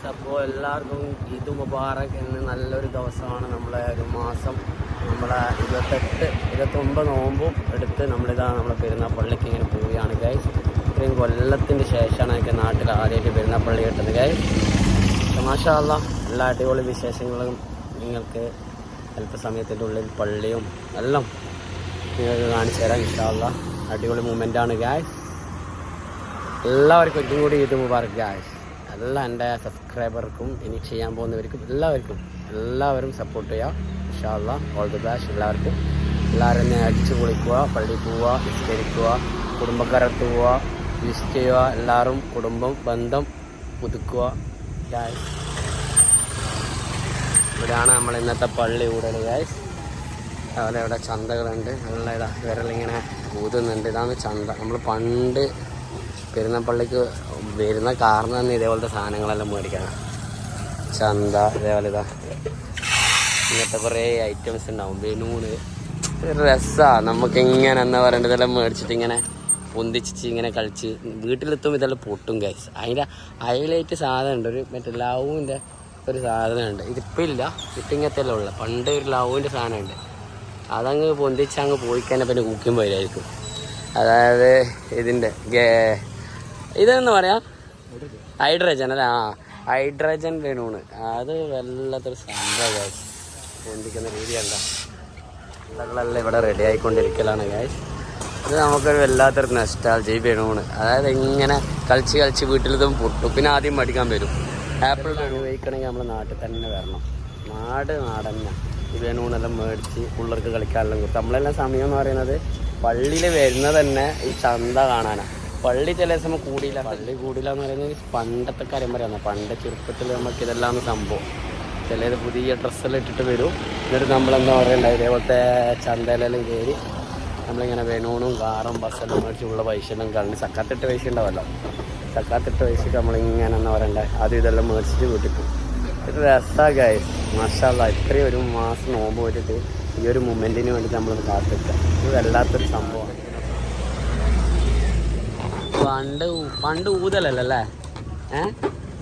അപ്പോൾ എല്ലാവർക്കും ഈദ് മുബാറക് എന്ന് നല്ലൊരു ദിവസമാണ്. നമ്മളെ ഒരു മാസം നമ്മളെ 29 നോമ്പും എടുത്ത് നമ്മളെ പെരുന്നാപ്പള്ളിക്ക് ഇങ്ങനെ പോവുകയാണ് ഗൈസ്. ഇത്രയും കൊല്ലത്തിന് ശേഷമാണ് എനിക്ക് നാട്ടിൽ ആദ്യമായിട്ട് പെരുന്നാപ്പള്ളി കിട്ടുന്നത് ഗൈസ്. മാഷാ അല്ലാഹ് എല്ലാ അടിപൊളി വിശേഷങ്ങളും നിങ്ങൾക്ക് അല്പസമയത്തിൻ്റെ ഉള്ളിൽ പള്ളിയും എല്ലാം നിങ്ങൾക്ക് കാണിച്ചു തരാം ഇൻഷാ അല്ലാഹ്. അടിപൊളി മൂമെൻ്റാണ് ഗൈസ്. എല്ലാവർക്കും ഒന്നും കൂടി ഈദ് മുബാറക് ഗൈസ്. എല്ലാ എൻ്റെ സബ്സ്ക്രൈബർക്കും ഇനി ചെയ്യാൻ പോകുന്നവർക്കും എല്ലാവരും സപ്പോർട്ട് ചെയ്യുക ഇൻഷാ അല്ലാഹ്. ഓൾ ദി ബെസ്റ്റ് എല്ലാവർക്കും. എല്ലാവരും തന്നെ അടിച്ചു പൊളിക്കുക, പള്ളിയിൽ പോവുക, നിസ്കരിക്കുക, കുടുംബക്കാരത്ത് പോവുക, വിസിറ്റ് ചെയ്യുക. എല്ലാവരും കുടുംബം ബന്ധം പുതുക്കുക ഗൈസ്. ഇവിടെയാണ് നമ്മൾ ഇന്നത്തെ പള്ളി കൂടുതൽ ഗൈസ്. അതുപോലെ ഇവിടെ ചന്തകളുണ്ട്. നല്ല വിരലിങ്ങനെ ഊതുന്നുണ്ട്. ഇതാണ് ചന്ത. നമ്മൾ പണ്ട് പെരുന്നാപ്പള്ളിക്ക് വരുന്ന കാരണം തന്നെ ഇതേപോലത്തെ സാധനങ്ങളെല്ലാം മേടിക്കണം. ചന്ത ഇതേപോലെ ഇങ്ങനത്തെ കുറേ ഐറ്റംസ് ഉണ്ടാവും. ബലൂണ് രസമാണ്. നമുക്കിങ്ങനെ എന്താ പറയേണ്ടത്, ഇതെല്ലാം മേടിച്ചിട്ട് ഇങ്ങനെ പൊന്തിച്ച് ഇങ്ങനെ കളിച്ച് വീട്ടിലെത്തുമ്പോൾ ഇതെല്ലാം പൊട്ടും ഗൈസ്. അതിൻ്റെ ഹൈലൈറ്റ് സാധനം ഉണ്ട്. ഒരു മറ്റേ ലവിൻ്റെ ഒരു സാധനമുണ്ട്. ഇതിപ്പോൾ ഇല്ല, ഇപ്പം ഇങ്ങനത്തെ എല്ലാം ഉള്ള. പണ്ട് ഒരു ലവിൻ്റെ സാധനമുണ്ട്. അതങ്ങ് പൊന്തിച്ച് അങ്ങ് പോയി കഴിഞ്ഞാൽ പിന്നെ കുക്കുമ്പോൾ വരുമായിരിക്കും. അതായത് ഇതിൻ്റെ ഇതെന്ന് പറയാം ഹൈഡ്രജൻ അല്ലേ? Hydrogen balloon. അത് വല്ലാത്തൊരു സംഭവം ഗൈസ്. പൊന്തിക്കുന്ന രീതി കണ്ട വെള്ളമെല്ലാം ഇവിടെ റെഡി ആയിക്കൊണ്ടിരിക്കലാണ് ഗൈസ്. ഇത് നമുക്കൊരു വല്ലാത്തൊരു നൊസ്റ്റാൾജി ബലൂണ്. അതായത് ഇങ്ങനെ കളിച്ച് വീട്ടിലിതും പൊട്ടും. പിന്നെ ആദ്യം പഠിക്കാൻ വരും. ആപ്പിൾ ഉപയോഗിക്കണമെങ്കിൽ നമ്മൾ നാട്ടിൽ തന്നെ വരണം. നാടന്നെ ഈ ബലൂണെല്ലാം മേടിച്ച് പിള്ളേർക്ക് കളിക്കാനെല്ലാം കൊടുത്തു. നമ്മളെല്ലാം സമയം എന്ന് പറയുന്നത് പള്ളിയിൽ വരുന്നത് തന്നെ ഈ ചന്ത കാണാനാണ്. പള്ളി ചില സമയം കൂടിയില്ല എന്ന് പറയുന്നത് പണ്ടത്തെ കാര്യം പറയാം. പണ്ട് ചെറുപ്പത്തിൽ നമുക്ക് ഇതെല്ലാം സംഭവം. ചിലത് പുതിയ ഡ്രസ്സെല്ലാം ഇട്ടിട്ട് വരും. എന്നിട്ട് നമ്മളെന്താ പറയണ്ട ഇതേപോലത്തെ ചന്തയിലെല്ലാം കയറി നമ്മളിങ്ങനെ ബലൂണും കാറും ബസ്സെല്ലാം മേടിച്ച് ഉള്ള പൈസ എല്ലാം കളഞ്ഞ് സക്കാത്തിട്ട് പൈസ ഉണ്ടാവല്ലോ. സക്കാത്തിട്ട് പൈസക്ക് നമ്മളിങ്ങനെ എന്താ പറയണ്ടേ അത് ഇതെല്ലാം മേടിച്ചിട്ട് വീട്ടിൽ പോകും. ഇത് രസമാണ് ഗൈസ്. മാഷാ അല്ലാഹ്. ഇത്രയും ഒരു മാസം നോമ്പ് പോയിട്ട് ഈ ഒരു മൊമെൻറ്റിന് വേണ്ടിയിട്ട് നമ്മളത് കാത്തിരിക്കുക. ഇത് വല്ലാത്തൊരു സംഭവമാണ്. പണ്ട് ഊതലല്ലേ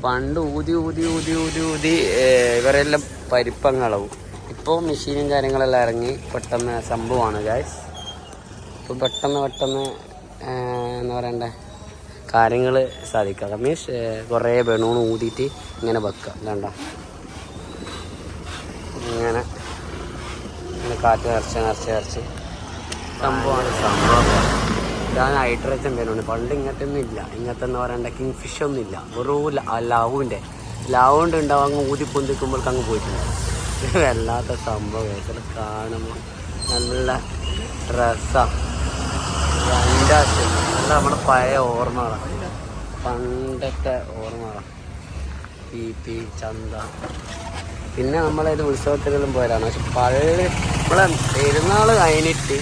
പണ്ട് ഊതി ഇവരെല്ലാം പരിപ്പങ്ങളവും. ഇപ്പോൾ മെഷീനും കാര്യങ്ങളെല്ലാം ഇറങ്ങി പെട്ടെന്ന് സംഭവമാണ് ഗൈസ്. ഇപ്പോൾ പെട്ടെന്ന് എന്താ പറയണ്ടേ കാര്യങ്ങൾ സാധിക്കുക. മീൻസ് കുറേ ബലൂൺ ഊതിയിട്ട് ഇങ്ങനെ വെക്കുക. അല്ലാണ്ടോ ഇങ്ങനെ കാറ്റ് നിറച്ച് സംഭവമാണ്. ഇതാണ് ഹൈഡ്രജൻ ബലൂണ്. പണ്ട് ഇങ്ങനത്തെ ഒന്നും ഇല്ല. ഇങ്ങനത്തെ എന്ന് പറയണ്ട കിങ് ഫിഷ് ഒന്നും ഇല്ല. വെറും ലാവുണ്ട് ഉണ്ടാവും. അങ്ങ് ഊതി പൊന്തിക്കുമ്പോൾക്ക് അങ്ങ് പോയിട്ടുണ്ട്. വല്ലാത്ത സംഭവം. ചില കാണുമ്പോൾ നല്ല രസമാണ്. നല്ല നമ്മുടെ പഴയ ഓർമ്മകളാണ്, പണ്ടത്തെ ഓർമ്മകളാണ്. പി ചന്ത. പിന്നെ നമ്മളത് ഉത്സവത്തിനെല്ലാം പോയതാണ്. പക്ഷെ പള്ളി നമ്മളെ പെരുന്നാൾ കഴിഞ്ഞിട്ട്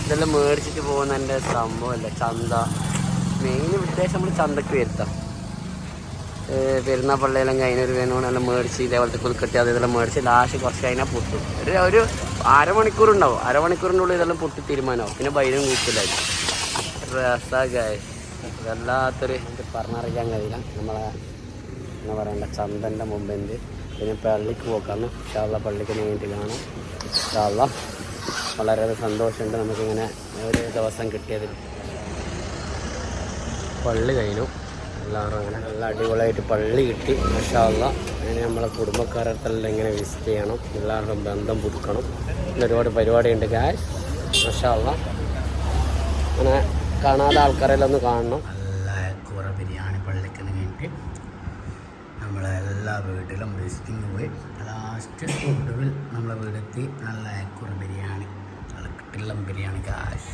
ഇതെല്ലാം മേടിച്ചിട്ട് പോകുന്നതിൻ്റെ സംഭവമല്ല ചന്ത. മെയിൻ ഉദ്ദേശം നമ്മൾ ചന്തക്ക് വരുത്താം. പെരുന്നാൾ പള്ളിയെല്ലാം കഴിഞ്ഞൊരു വേണമെല്ലാം മേടിച്ച് ഇതേപോലത്തെ കുൽക്കട്ടി അതെല്ലാം മേടിച്ച് ലാസ്റ്റ് കുറച്ച് കഴിഞ്ഞാൽ പൊട്ടും. ഒരു അരമണിക്കൂറുണ്ടാവും. അരമണിക്കൂറിൻ്റെ ഉള്ളിൽ ഇതെല്ലാം പൊട്ടി തീരുമാനമാവും. പിന്നെ ബൈരും കൂട്ടില്ലായിരിക്കും. രസമായി വല്ലാത്തൊരു പറഞ്ഞറിയിക്കാൻ കഴിയില്ല. നമ്മളെ എന്താ പറയണ്ട ചന്തൻ്റെ മുമ്പിൽ. പിന്നെ പള്ളിക്ക് പോക്കാന്ന് ഇൻഷാ അല്ലാഹ്. പള്ളിക്ക് നീട്ടി കാണാം ഇൻഷാ അല്ലാഹ്. വളരെ സന്തോഷമുണ്ട് നമുക്കിങ്ങനെ ഒരു ദിവസം കിട്ടിയതിൽ. പള്ളി കഴിഞ്ഞു. എല്ലാവരും അങ്ങനെ നല്ല അടിപൊളിയായിട്ട് പള്ളി കിട്ടി മാഷാ അല്ലാഹ്. അങ്ങനെ നമ്മളെ കുടുംബക്കാരെല്ലാം ഇങ്ങനെ വിസിറ്റ് ചെയ്യണം. എല്ലാവരുടെയും ബന്ധം പുതുക്കണം. ഒരുപാട് പരിപാടിയുണ്ട് ഗൈസ് മാഷാ അല്ലാഹ്. അങ്ങനെ കാണാതെ ആൾക്കാരെല്ലാം ഒന്ന് കാണണം. നല്ല കൂറ ബിരിയാണി പള്ളിക്ക് വേണ്ടി നമ്മളെല്ലാ വീട്ടിലും വിസിറ്റിങ് പോയി ലാസ്റ്റ് ഒടുവിൽ നമ്മളെ വീടെത്തി. നല്ല കൂറ ബിരിയാണി, നല്ല കിട്ടില്ല ബിരിയാണി ഗൈസ്.